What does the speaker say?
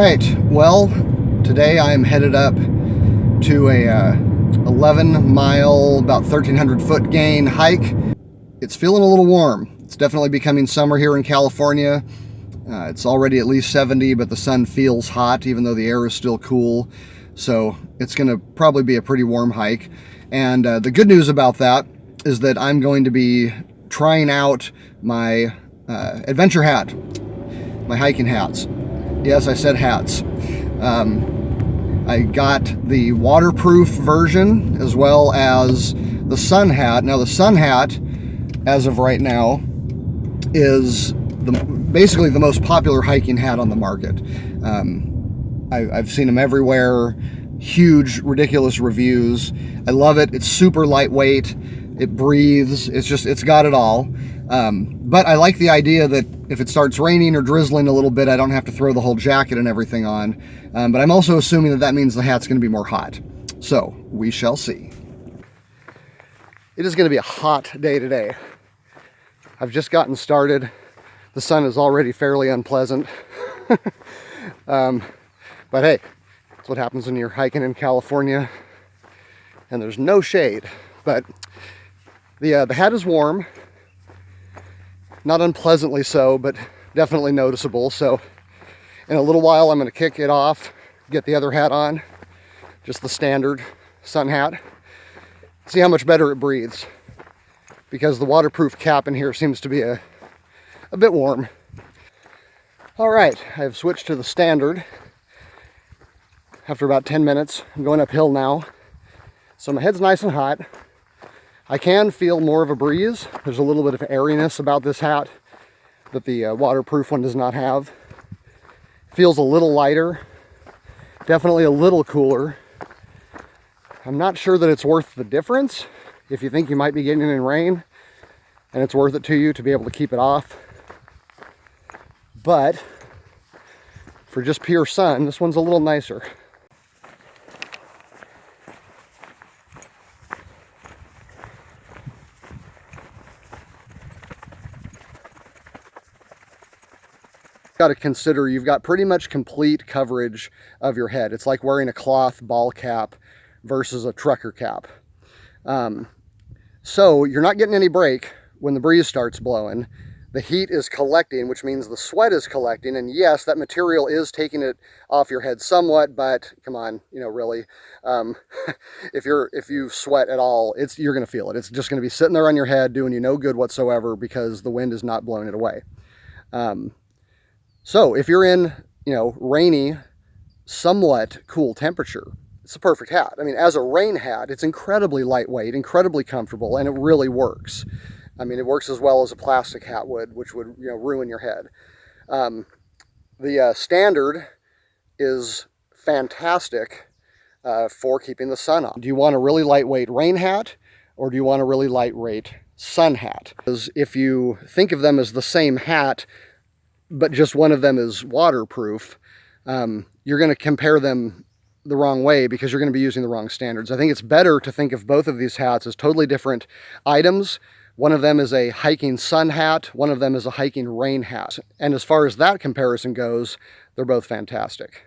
right, well, today I'm headed up to a 11 mile, about 1,300 foot gain hike. It's feeling a little warm. It's definitely becoming summer here in California. It's already at least 70, but the sun feels hot even though the air is still cool. So it's going to probably be a pretty warm hike. And the good news about that is that I'm going to be trying out my adventure hat, my hiking hats. Yes, I said hats. I got the waterproof version as well as the sun hat. Now the sun hat, as of right now, is basically the most popular hiking hat on the market. I've seen them everywhere, huge, ridiculous reviews. I love it. It's super lightweight. It breathes. It's got it all. But I like the idea that if it starts raining or drizzling a little bit, I don't have to throw the whole jacket and everything on. But I'm also assuming that that means the hat's going to be more hot. So we shall see. It is going to be a hot day today. I've just gotten started. The sun is already fairly unpleasant. But hey, that's what happens when you're hiking in California and there's no shade. But the hat is warm. Not unpleasantly so, but definitely noticeable. So in a little while, I'm going to kick it off, get the other hat on, just the standard sun hat, see how much better it breathes, because the waterproof cap in here seems to be a bit warm. All right, I've switched to the standard after about 10 minutes. I'm going uphill now, so my head's nice and hot. I can feel more of a breeze. There's a little bit of airiness about this hat that the waterproof one does not have. Feels a little lighter, definitely a little cooler. I'm not sure that it's worth the difference if you think you might be getting in rain and it's worth it to you to be able to keep it off. But for just pure sun, this one's a little nicer. Got to consider you've got pretty much complete coverage of your head. It's like wearing a cloth ball cap versus a trucker cap. So you're not getting any break when the breeze starts blowing. The heat is collecting, which means the sweat is collecting. And yes, that material is taking it off your head somewhat, but come on, really. If you sweat at all, you're going to feel it. It's just going to be sitting there on your head doing you no good whatsoever because the wind is not blowing it away. So if you're in, rainy, somewhat cool temperature, it's a perfect hat. I mean, as a rain hat, it's incredibly lightweight, incredibly comfortable, and it really works. I mean, it works as well as a plastic hat would, which would, ruin your head. The standard is fantastic for keeping the sun on. Do you want a really lightweight rain hat, or do you want a really lightweight sun hat? Because if you think of them as the same hat, but just one of them is waterproof, you're going to compare them the wrong way because you're going to be using the wrong standards. I think it's better to think of both of these hats as totally different items. One of them is a hiking sun hat, one of them is a hiking rain hat. And as far as that comparison goes, they're both fantastic.